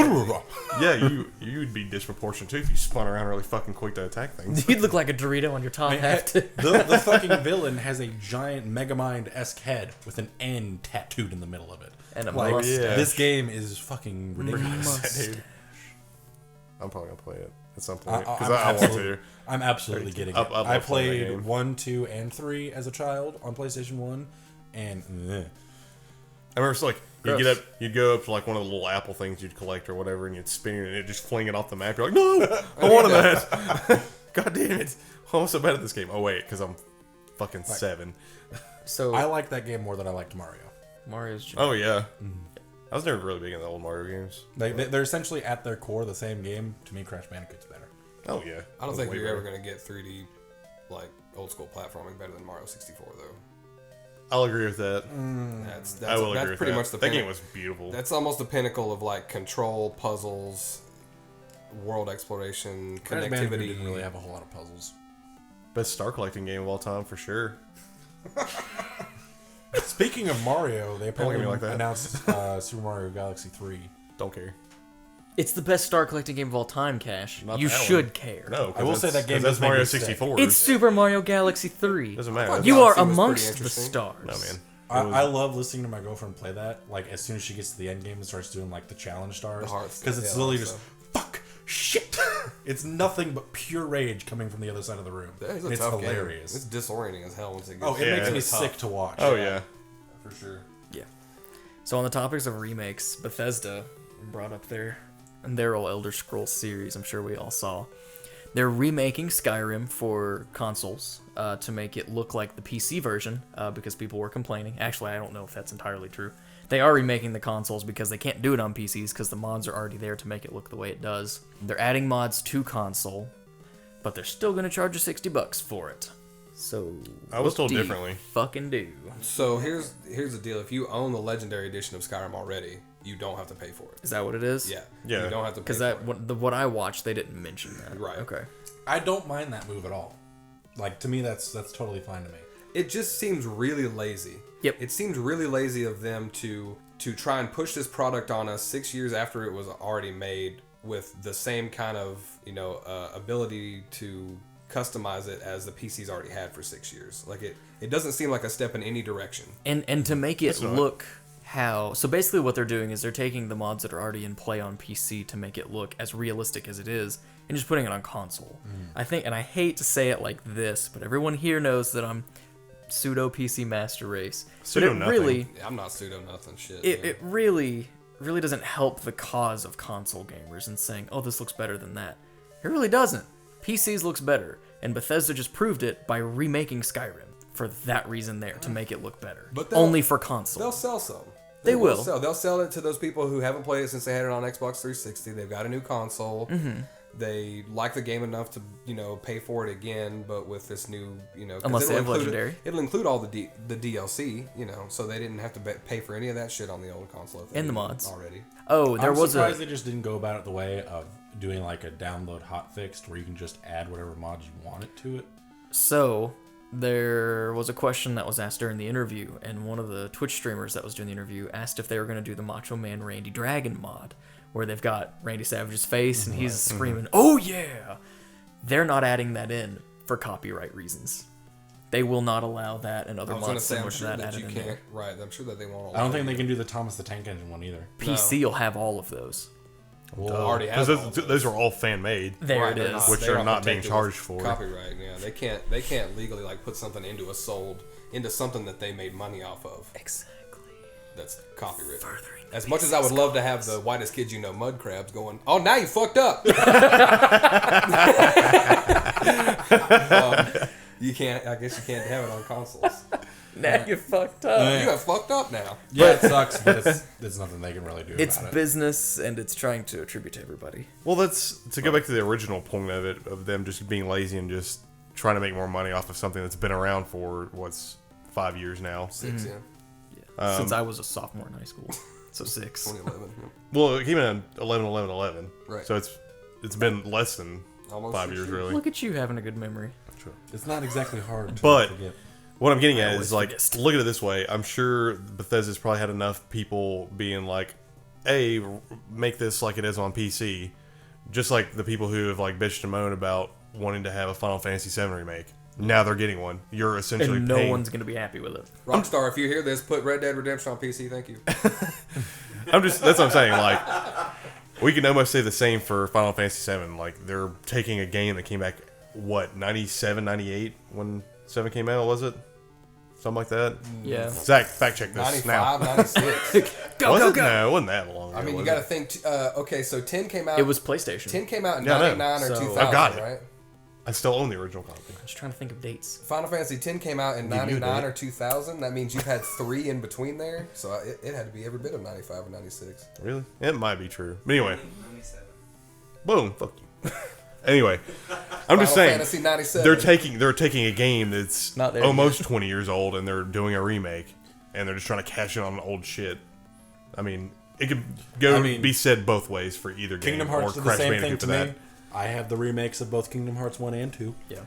Yeah, you'd be disproportionate too if you spun around really fucking quick to attack things. You'd look like a Dorito on your top half. Too. the fucking villain has a giant Megamind-esque head with an N tattooed in the middle of it. And a Like, mustache. this game is fucking ridiculous. Dude. I'm probably gonna play it at some I- point because I'm I want absolutely- to. I'm absolutely getting it. I love I playing that played game. 1, 2, and 3 as a child on PlayStation 1, and I remember it's like Gross. you'd go up to like one of the little apple things you'd collect or whatever, and you'd spin it and it'd just fling it off the map. You're like, no, I wanted that. God damn it! I'm so bad at this game. Oh wait, because I'm fucking 7. So I like that game more than I liked Mario. Mario's. Oh yeah, I was never really big into the old Mario games. They're essentially at their core the same game. To me, Crash Bandicoot's better. Oh yeah, I don't It was think way you're better. ever gonna get 3D like old school platforming better than Mario 64 though. I'll agree with that. That's I will that's agree with pretty that. much the that game pinnacle. was beautiful. That's almost the pinnacle of like control, puzzles, world exploration, Crash Bandicoot connectivity. didn't really have a whole lot of puzzles. Best star collecting game of all time for sure. Speaking of Mario, they apparently me like that. announced Super Mario Galaxy 3. Don't care. It's the best star collecting game of all time, Cash. Not You that should one. care. No, I will say that game that's does make Mario me sick. 64. It's Super Mario Galaxy 3. Doesn't matter. thought You Galaxy are was pretty amongst the interesting. stars. No man. I love listening to my girlfriend play that. Like, as soon as she gets to the end game and starts doing, like, the challenge stars. The hearts, Because it's yeah, literally the just, stuff. fuck, shit. It's nothing but pure rage coming from the other side of the room. That is a And it's tough hilarious. game. It's disorienting as hell once it gets. Oh, it Yeah, makes me it's tough. sick to watch. Oh yeah. For sure. Yeah. So on the topics of remakes, Bethesda brought up their old Elder Scrolls series. I'm sure we all saw. They're remaking Skyrim for consoles to make it look like the PC version because people were complaining. Actually, I don't know if that's entirely true. They are remaking the consoles because they can't do it on PCs because the mods are already there to make it look the way it does. They're adding mods to console, but they're still going to charge you $60 for it. So I was what told do you differently. Fucking do. So here's the deal. If you own the Legendary Edition of Skyrim already, you don't have to pay for it. Is that what it is? Yeah. Yeah. You don't have to pay Because for that it. what I watched, they didn't mention that. Right. Okay. I don't mind that move at all. Like, to me, that's totally fine to me. It just seems really lazy. Yep. It seems really lazy of them to try and push this product on us 6 years after it was already made with the same kind of, ability to customize it as the PC's already had for 6 years. Like it doesn't seem like a step in any direction. And to make it It's not. look so basically what they're doing is they're taking the mods that are already in play on PC to make it look as realistic as it is and just putting it on console. I think, and I hate to say it like this, but everyone here knows that I'm pseudo PC master race. Pseudo but it nothing. really Yeah, I'm not pseudo nothing shit. it really doesn't help the cause of console gamers and saying, oh, this looks better than that. It really doesn't. PCs looks better, and Bethesda just proved it by remaking Skyrim for that reason there, to make it look better. But only for console. They'll sell some. They will. Sell. They'll sell it to those people who haven't played it since they had it on Xbox 360. They've got a new console. Mm-hmm. They like the game enough to, pay for it again, but with this new, 'cause Unless they it'll have include- Legendary. It'll include all the DLC, so they didn't have to pay for any of that shit on the old console. if they And the didn't mods. already. Oh, there I'm was surprised a they just didn't go about it the way of doing like a download hotfix where you can just add whatever mods you want it to it. So there was a question that was asked during the interview, and one of the Twitch streamers that was doing the interview asked if they were going to do the Macho Man Randy Dragon mod, where they've got Randy Savage's face and he's screaming, "Oh yeah!" They're not adding that in for copyright reasons. They will not allow that and I other was going to mods say, similar I'm to sure that that added you in can't. there. Right, I'm sure that they won't. I don't think allow they you can do the Thomas the Tank Engine one either. PC will have all of those. already Because have all of those are all fan made. There Right, it they're is. Which they're are not being protected charged with for. copyright. Yeah, they can't legally put something into something that they made money off of. Exactly. That's copyrighted. Furthering the As much as I would love to have the whitest kids mud crabs going, oh, now you fucked up. You can't. I guess you can't have it on consoles. Now you fucked up. You got fucked up now. Yeah, it sucks, but it's nothing they can really do It's about it. business, and it's trying to attribute to everybody. Well, that's to go back to the original point of it, of them just being lazy and just trying to make more money off of something that's been around for 5 years now. 6, yeah. Since I was a sophomore in high school, so 6. 2011. yeah. Well, it came in 11/11/11, Right. so it's been less than Almost 5 6 years years. really. Look at you having a good memory. Sure. It's not exactly hard to But forget. what I'm getting at always is like, forget. look at it this way. I'm sure Bethesda's probably had enough people being like, "Hey, make this like it is on PC," just like the people who have like bitched and moaned about wanting to have a Final Fantasy VII remake. Now they're getting one. You're essentially And no paying. one's gonna be happy with it. Rockstar, if you hear this, put Red Dead Redemption on PC. Thank you. That's what I'm saying. Like, we can almost say the same for Final Fantasy VII. Like, they're taking a game that came back, what, 97, 98 when 7 came out, was it? Something like that? Yeah. Zach, fact check this 95, now. 96. Was it? No, it wasn't that long ago. I mean, you was got to it? think. Okay, so 10 came out. It was PlayStation. 10 came out in Yeah, I know. 99 or So- 2000, I've got it. right? I still own the original copy. I was trying to think of dates. Final Fantasy 10 came out in Give you a 99 date. or 2000. That means you've had 3 in between there. So it had to be every bit of 95 or 96. Really? It might be true. But anyway, 97. boom, fuck you. Anyway, I'm just Final saying, Fantasy 97. they're taking a game that's Not there almost 20 years old and they're doing a remake and they're just trying to cash in on old shit. I mean, it could go be said both ways for either game. Kingdom Hearts or did the Crash same thing Bandicoot to for that. me. I have the remakes of both Kingdom Hearts 1 and 2. Yeah.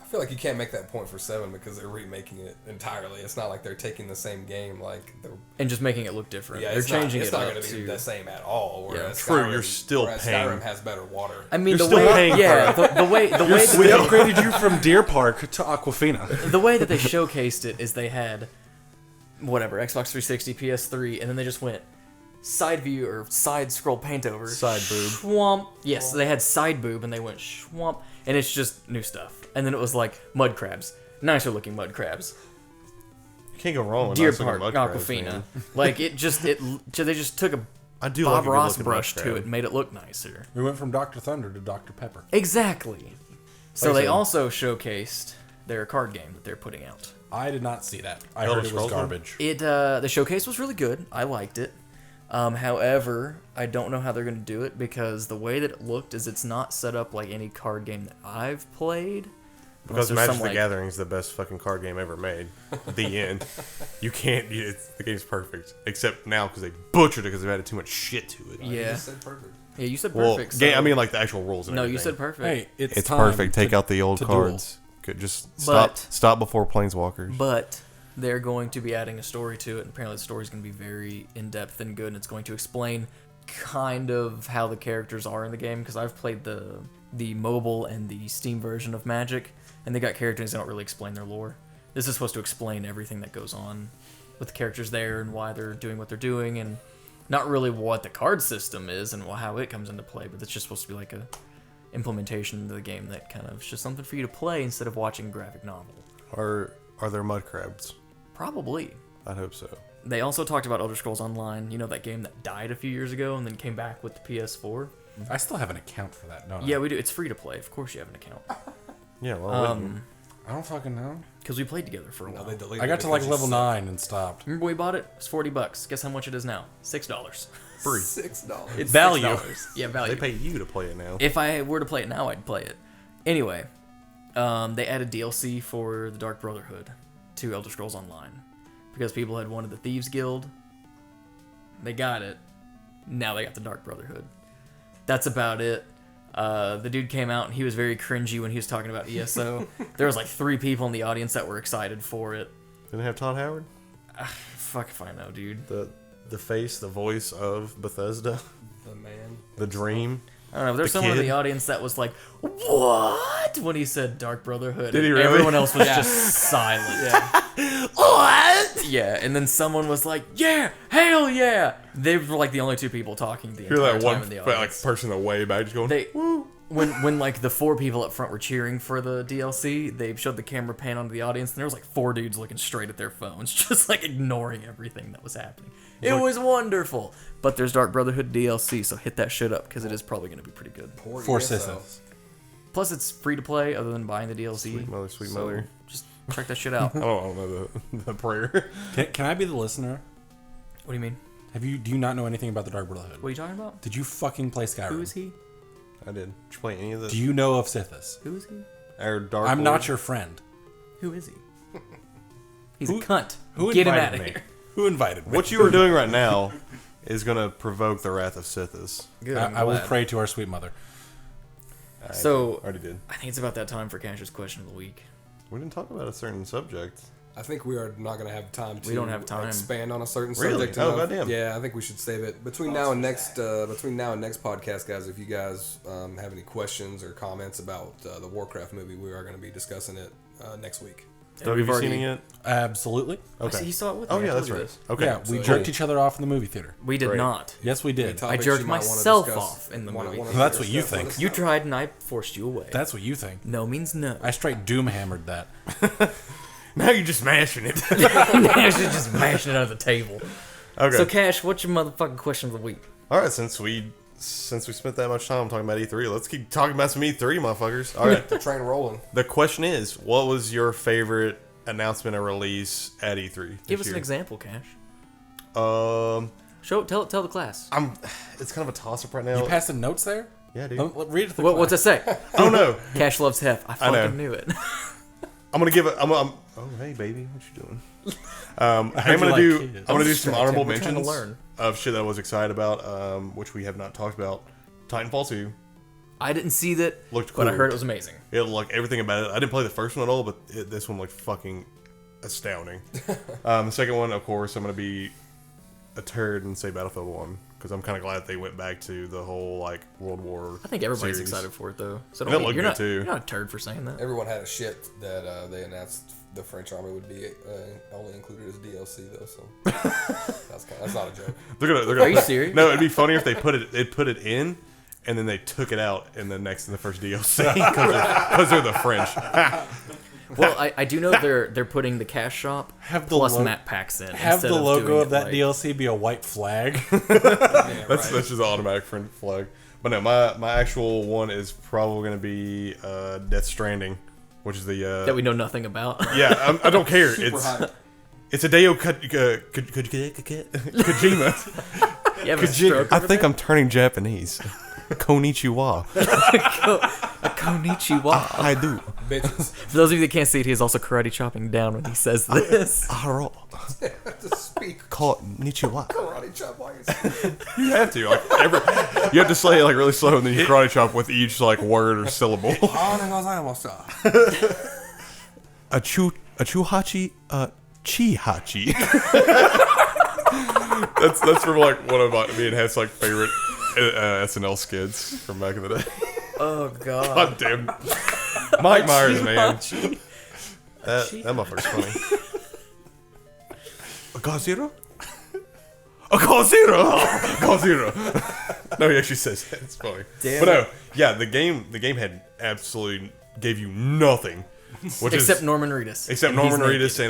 I feel like you can't make that point for 7 because they're remaking it entirely. It's not like they're taking the same game. Like they're, And just making it look different. yeah, They're it's changing not, it's it not up going to be to. the same at all. Whereas True, Skyrim, you're still whereas paying. Skyrim has better water. I mean, You're the still way, paying yeah, for the way We that upgraded you from Deer Park to Aquafina. the way that they showcased it is they had whatever Xbox 360, PS3, and then they just went side view or side scroll paint over Side boob. Schwamp. Yes, they had side boob and they went schwamp, and it's just new stuff. And then it was like mud crabs, nicer looking mud crabs. You can't go wrong with Deer nice looking Park, mud crabs, Aquafina. man. Like they just took a I do Bob like a Ross good-looking brush mud to crab. it and made it look nicer. We went from Dr. Thunder to Dr. Pepper. Exactly. So Like I they said- also showcased their card game that they're putting out. I did not see that. I Elder heard it was Scrolls one? garbage. It the showcase was really good. I liked it. However, I don't know how they're going to do it because the way that it looked is it's not set up like any card game that I've played. Because Unless there's Magic some, the like- Gathering is the best fucking card game ever made. The end. You can't. The game's perfect. Except now because they butchered it because they've added too much shit to it. You Yeah. just said perfect. Yeah, you said Well, perfect. game, so- I mean like the actual rules and no, everything. you said perfect. Hey, it's It's time perfect. Take to- out the old to duel. cards. Just But- stop before Planeswalkers. But they're going to be adding a story to it, and apparently the story's going to be very in-depth and good, and it's going to explain kind of how the characters are in the game, because I've played the mobile and the Steam version of Magic, and they got characters that don't really explain their lore. This is supposed to explain everything that goes on with the characters there and why they're doing what they're doing, and not really what the card system is and how it comes into play, but it's just supposed to be like a implementation of the game that kind of is just something for you to play instead of watching a graphic novel. Are there mud crabs? Probably. I hope so. They also talked about Elder Scrolls Online, you know, that game that died a few years ago and then came back with the PS4. I still have an account for that, don't I? Yeah, we do. It's free to play. Of course you have an account. Yeah, well, I don't fucking know. Because we played together for a No, while. they deleted I got it to like because level you 9 and stopped. Remember we bought it? It's $40. Guess how much it is now? $6. free. said $6. It's Value. $6. Yeah, value. They pay you to play it now. If I were to play it now, I'd play it. Anyway, they added DLC for the Dark Brotherhood to Elder Scrolls Online. Because people had wanted the Thieves Guild. They got it. Now they got the Dark Brotherhood. That's about it. The dude came out and he was very cringy when he was talking about ESO. There was like 3 people in the audience that were excited for it. Didn't it have Todd Howard? Fuck if I know, dude. The face, the voice of Bethesda, The man. the dream. I don't know. There's The someone in kid? the audience that was like, "What?" when he said Dark Brotherhood. Did he and really? Everyone else was just silent. What? Yeah, and then someone was like, "Yeah, hell yeah!" They were like the only 2 people talking the You're entire that time one in the like audience. person that way back just going. They when like the 4 people up front were cheering for the DLC, they showed the camera pan onto the audience, and there was like 4 dudes looking straight at their phones, just like ignoring everything that was happening. It was wonderful. But there's Dark Brotherhood DLC, so hit that shit up because it is probably going to be pretty good. Poor For ESO. sisters. Plus, it's free to play other than buying the DLC. Sweet So, mother. just check that shit out. I don't know the prayer. Can I be the listener? What do you mean? Do you not know anything about the Dark Brotherhood? What are you talking about? Did you fucking play Skyrim? Who is he? I did. Did you play any of the? Do you know of Sithis? Who is he? Our Dark I'm Lord? not your friend. Who is he? He's Who- a cunt. Who Get him invited out of me? here. Who invited me? What you are doing right now is gonna provoke the wrath of Sithis. Good. I will pray to our sweet mother. So already did. I think it's about that time for Cash's question of the week. We didn't talk about a certain subject. I think we are not going to have time to We don't have time. expand on a certain Really? subject. Oh, enough. goddamn. Yeah, I think we should save it between now and next podcast, guys. If you guys have any questions or comments about the Warcraft movie, we are going to be discussing it next week. Doug, have you seen it yet? Absolutely. Okay. He saw it with me. Oh I yeah, told that's you right. this. Okay. Yeah, we cool. jerked each other off in the movie theater. We did Great. not. Yes, we did. I jerked myself off in the movie. That's what you think. You tried and I forced you away. That's what you think. No means no. I straight doom hammered that. Now you're just mashing it. Cash is just mashing it under the table. Okay. So Cash, what's your motherfucking question of the week? All right. Since we spent that much time talking about E3, let's keep talking about some E3, motherfuckers. All right. The train rolling. The question is, what was your favorite announcement or release at E3? Give us an example, Cash. Um, Tell the class. it's kind of a toss up right now. You passing notes there? Yeah, dude. Read it to the What's it say? Oh no. Cash loves hef. I know. fucking knew it. I'm gonna give it. Oh hey baby, what you doing? I'm heard gonna you do. like kids. I'm gonna do some honorable We're trying to mentions learn. of shit that I was excited about, which we have not talked about. Titanfall 2 I didn't see that, looked but I cool. heard it was amazing. It looked everything about it. I didn't play the first one at all, but this one looked fucking astounding. The second one, of course, I'm gonna be a turd and say Battlefield 1 because I'm kind of glad they went back to the whole like World War. I think everybody's series. excited for it though. So And don't it looked you're good, not, too. You're not a turd for saying that. Everyone had a shit that they announced the French army would be only included as DLC though. So that's not a joke. They're gonna. Are you serious? No, it'd be funny if they put it in, and then they took it out in the first DLC because they're the French. Well, I do know they're putting the cash shop Have the plus lo- map packs in. Have instead the logo doing of it that like- DLC be a white flag. That's just an automatic friend flag. But no, my actual one is probably gonna be Death Stranding, which is the that we know nothing about. yeah. I don't care. Super hype. It's a Hideo Kojima. You having a stroke I over think there? I'm turning Japanese. Konnichiwa. A konnichiwa. I do. Bitches. For those of you that can't see it, he is also karate chopping down when he says this. Aharo. To speak Konnichiwa. karate chop while you're You have to you have to say it like really slow, and then you karate chop with each like word or syllable. Achuhachi, Chihachi. that's from like one of me and Hef's like favorite SNL skits from back in the day. Oh god. God damn. Mike Myers, man. That motherfucker's funny. A Godzilla? A Godzilla! Godzilla! No, he actually says that. It's funny. Damn But no, yeah, the game had absolutely gave you nothing. Which Except is, Norman Reedus. except And he's Norman naked. Reedus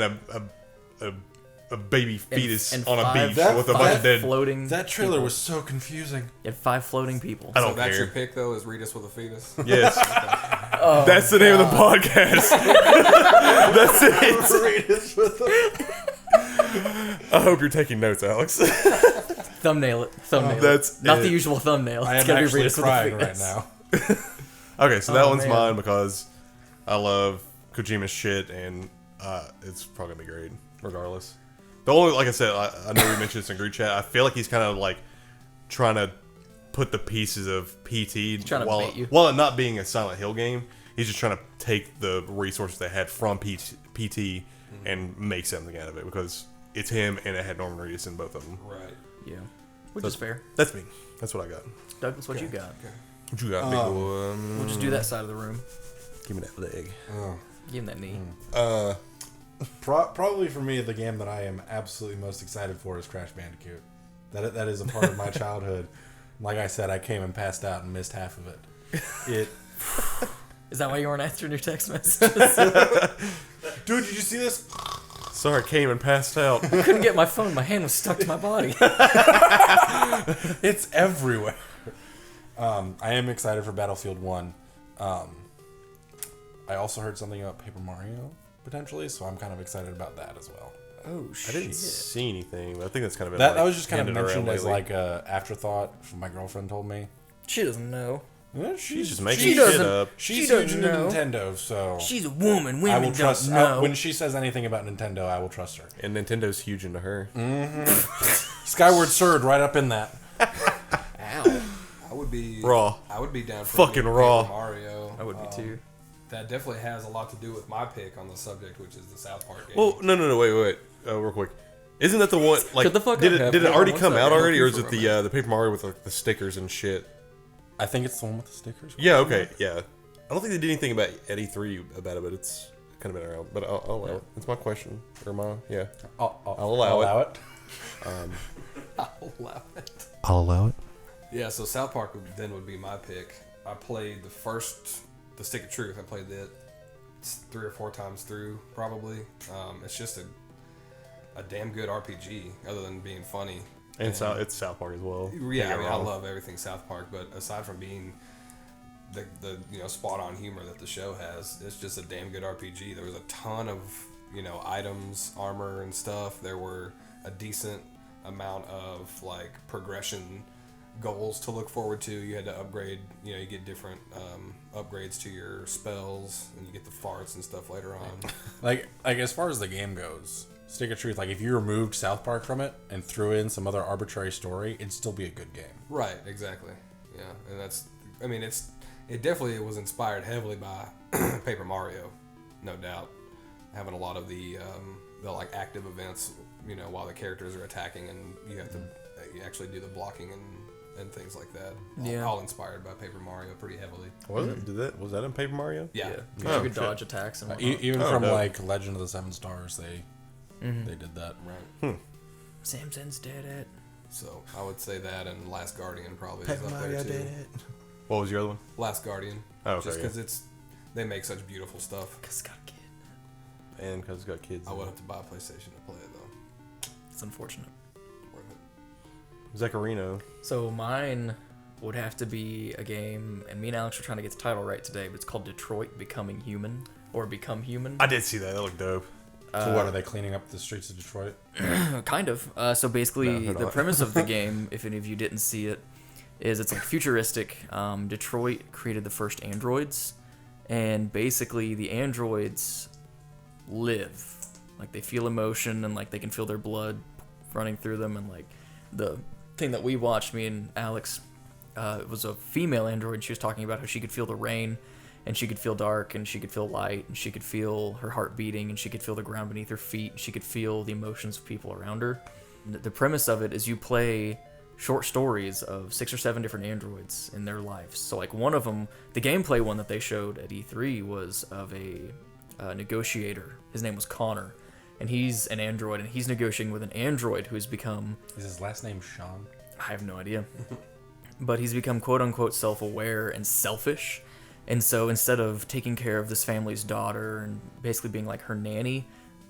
and a baby fetus and on a five- beach that- with a bunch of dead. floating. That trailer people. was so confusing. You had 5 floating people. I So don't that's care. your pick though, is Reedus with a fetus? Yes. That's the name of the podcast. That's it. I hope you're taking notes, Alex. Thumbnail it. Thumbnail. That's not it. the usual thumbnail. I It's am gotta be actually Reedus crying with a right fetus. now. Okay, so that Oh, one's man. mine because I love Kojima's shit, and it's probably gonna be great regardless. The only, like I said, I know we mentioned this in group chat. I feel like he's kind of like trying to put the pieces of PT trying to while bait you. while it not being a Silent Hill game. He's just trying to take the resources they had from PT and make something out of it because it's him and it had Norman Reedus in both of them. Right. Yeah. Which is fair. That's me. That's what I got. Douglas, what you got? What you got, big boy? We'll just do that side of the room. Give me that leg. Give him that knee. Probably for me, the game that I am absolutely most excited for is Crash Bandicoot. That is a part of my childhood. Like I said, I came and passed out and missed half of it. Is that why you weren't answering your text messages? Dude, did you see this? Sorry, I came and passed out. I couldn't get my phone. My hand was stuck to my body. It's everywhere. I am excited for Battlefield 1. I also heard something about Paper Mario, potentially, so I'm kind of excited about that as well. Oh, I shit. didn't see anything, but I think that's kind of been, That like, was just kind of handed around mentioned as lately. like a afterthought. My girlfriend told me. She doesn't know. Yeah, She's just making She shit doesn't- up. She's She huge doesn't into know. Nintendo, so She's a woman. I Women will trust. don't know. When she says anything about Nintendo, I will trust her. And Nintendo's huge into her. Skyward Sword, right up in that. Ow. I would would be Raw. I would be down for Fucking Paper raw. Mario. I would be too. That definitely has a lot to do with my pick on the subject, which is the South Park game. Well, no, wait, real quick. Isn't that the one? Like, Shut the fuck did up. it already One come second, out I'll already, or keep is it for a minute. the Paper Mario with like, the stickers and shit? I think it's the one with the stickers. Yeah, okay, yeah. I don't think they did anything about at E3 about it, but it's kind of been around. But I'll allow it. It's my question, or my I'll allow it. I'll allow it. I'll allow it. Yeah, so South Park would be my pick. I played the Stick of Truth. I played it 3 or 4 times through, probably. It's just a damn good RPG, other than being funny. And it's South Park as well. Yeah, I mean, I love everything South Park, but aside from being the spot on humor that the show has, it's just a damn good RPG. There was a ton of items, armor, and stuff. There were a decent amount of like progression goals to look forward to. You had to upgrade. You get different upgrades to your spells, and you get the farts and stuff later on. Like as far as the game goes, Stick of Truth, like if you removed South Park from it and threw in some other arbitrary story, it'd still be a good game. Right, exactly. Yeah, and it definitely was inspired heavily by Paper Mario, no doubt. Having a lot of the like active events, while the characters are attacking, and you have to you actually do the blocking and things like that. Yeah. All inspired by Paper Mario pretty heavily. Was it? Was that in Paper Mario? Yeah. You Oh, could shit. dodge attacks and whatnot. Even Oh, from no. like Legend of the Seven Stars, they did that. Right. Simpsons did it. So I would say that, and Last Guardian probably is up there too. What was your other one? Last Guardian. Oh, okay, Just yeah. because they make such beautiful stuff. Cause it's got a kid. And because it's got kids. I would have to buy a PlayStation to play it though. It's unfortunate. Worth it. Zacharino. So mine would have to be a game, and me and Alex were trying to get the title right today, but it's called Detroit Becoming Human, or Become Human. I did see that. That looked dope. So what, are they cleaning up the streets of Detroit? Kind of. So basically, No, they're the not. premise of the game, if any of you didn't see it, is it's like futuristic. Detroit created the first androids, and basically the androids live. Like they feel emotion, and like they can feel their blood running through them, and like the thing that we watched, me and Alex, it was a female android. She was talking about how she could feel the rain, and she could feel dark, and she could feel light, and she could feel her heart beating, and she could feel the ground beneath her feet. She could feel the emotions of people around her. The premise of it is you play short stories of 6 or 7 different androids in their lives. So like one of them, the gameplay one that they showed at E3 was of a negotiator. His name was Connor, and he's an android, and he's negotiating with an android who has become, Is his last name Sean? I have no idea, but he's become quote unquote self-aware and selfish. And so instead of taking care of this family's daughter and basically being like her nanny,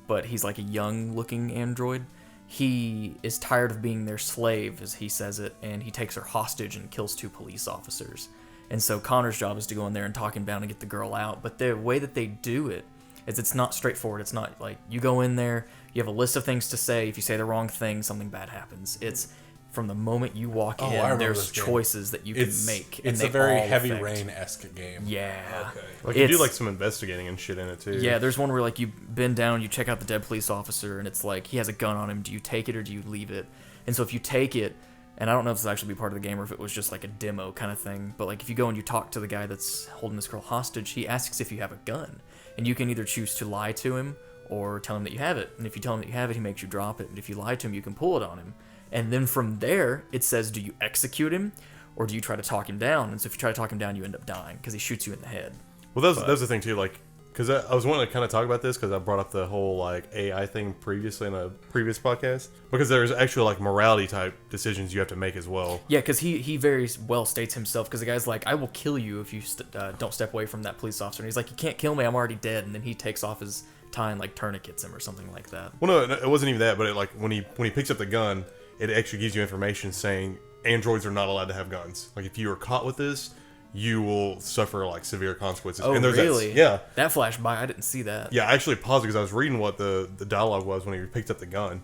but he's like a young looking android, he is tired of being their slave, as he says it, and he takes her hostage and kills 2 police officers. And so Connor's job is to go in there and talk him down and get the girl out. But the way that they do it is it's not straightforward. It's not like you go in there, you have a list of things to say. If you say the wrong thing, something bad happens. It's from the moment you walk I in, remember there's this game. choices that you can make. and It's they a very all Heavy affect. Rain-esque game. Yeah. Okay. Like you do It's- like some investigating and shit in it too. Yeah, there's one where like you bend down, you check out the dead police officer, and it's like he has a gun on him. Do you take it or do you leave it? And so if you take it, and I don't know if this will actually be part of the game or if it was just like a demo kind of thing, but like if you go and you talk to the guy that's holding this girl hostage, he asks if you have a gun, and you can either choose to lie to him or tell him that you have it. And if you tell him that you have it, he makes you drop it. And if you lie to him, you can pull it on him. And then from there, it says, do you execute him or do you try to talk him down? And so if you try to talk him down, you end up dying because he shoots you in the head. Well, that was the thing too. Like, because I was wanting to kind of talk about this because I brought up the whole like AI thing previously in a previous podcast. Because there's actual like morality type decisions you have to make as well. Yeah, because he very well states himself, because the guy's like, I will kill you if you don't step away from that police officer. And he's like, you can't kill me, I'm already dead. And then he takes off his tie and like tourniquets him or something like that. Well, no, it wasn't even that. But like when he picks up the gun, it actually gives you information saying androids are not allowed to have guns. Like if you are caught with this, you will suffer like severe consequences. Oh, and there's really? Yeah. That flashed by, I didn't see that. Yeah, I actually paused because I was reading what the dialogue was when he picked up the gun.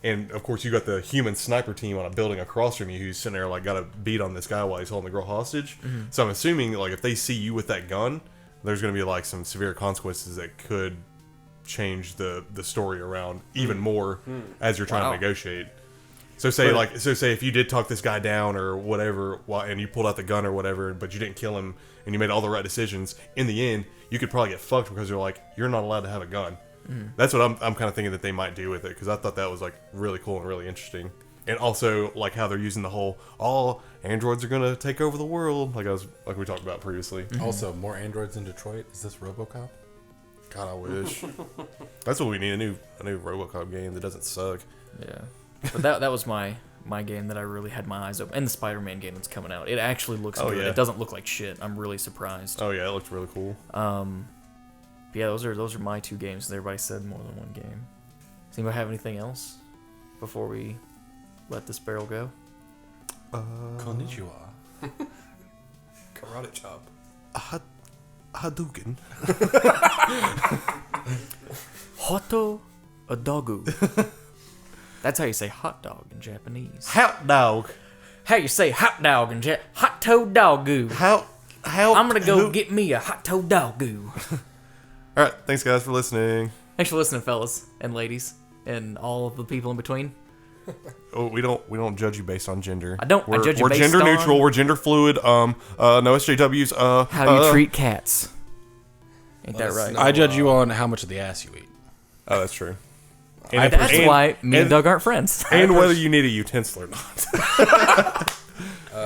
And, of course, you got the human sniper team on a building across from you who's sitting there, like, got a beat on this guy while he's holding the girl hostage. Mm-hmm. So I'm assuming, like, if they see you with that gun, there's going to be, like, some severe consequences that could change the story around even more as you're trying Wow. to negotiate. So say if you did talk this guy down or whatever, and you pulled out the gun or whatever, but you didn't kill him and you made all the right decisions, in the end you could probably get fucked because you're not allowed to have a gun. That's what I'm kind of thinking that they might do with it, because I thought that was like really cool and really interesting. And also like how they're using the whole all androids are gonna take over the world, like we talked about previously. Also, more androids in Detroit. Is this RoboCop? God, I wish. That's what we need, a new RoboCop game that doesn't suck. Yeah, but that was my game that I really had my eyes open, and the Spider-Man game that's coming out. It actually looks good. Yeah. It doesn't look like shit. I'm really surprised. Oh yeah, it looked really cool. Yeah, those are my 2 games. Everybody said more than one game. Does anybody have anything else before we let this barrel go? Konnichiwa. Karate chop. Hadouken. Hoto adogu. That's how you say hot dog in Japanese. Hot dog. How you say hot dog in Hot-to dogu. How I'm gonna go get me a hot-to dogu. All right, thanks guys for listening. Thanks for listening, fellas and ladies and all of the people in between. Oh, we don't judge you based on gender. I don't. I judge you We're based gender on neutral. We're gender fluid. No SJWs. how you treat cats. Ain't that right? I judge you on how much of the ass you eat. Oh, that's true. That's why me and Doug aren't friends. And whether you need a utensil or not.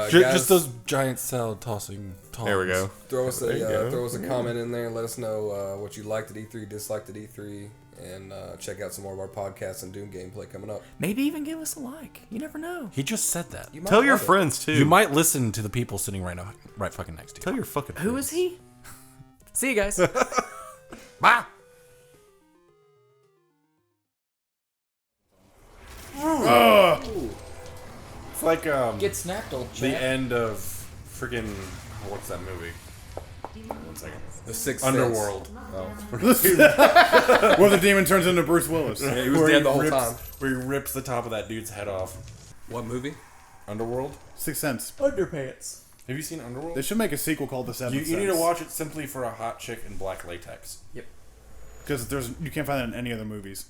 Just those giant salad tossing tongs. There we go. Throw us a comment in there and let us know what you liked at E3, disliked at E3, and check out some more of our podcasts and Doom gameplay coming up. Maybe even give us a like. You never know. He just said that. You might Tell your love it. friends too. You might listen to the people sitting right fucking next to you. Tell your fucking friends. Who is he? See you guys. Bye. It's like Get snapped, old the end of freaking what's that movie? 1 second. The Sixth Underworld. Where the demon turns into Bruce Willis. Yeah, he was Where dead he the whole rips- time. Where he rips the top of that dude's head off. What movie? Underworld. Sixth Sense. Underpants. Have you seen Underworld? They should make a sequel called The Seventh You Sense. need to watch it simply for a hot chick in black latex. Because you can't find that in any other movies.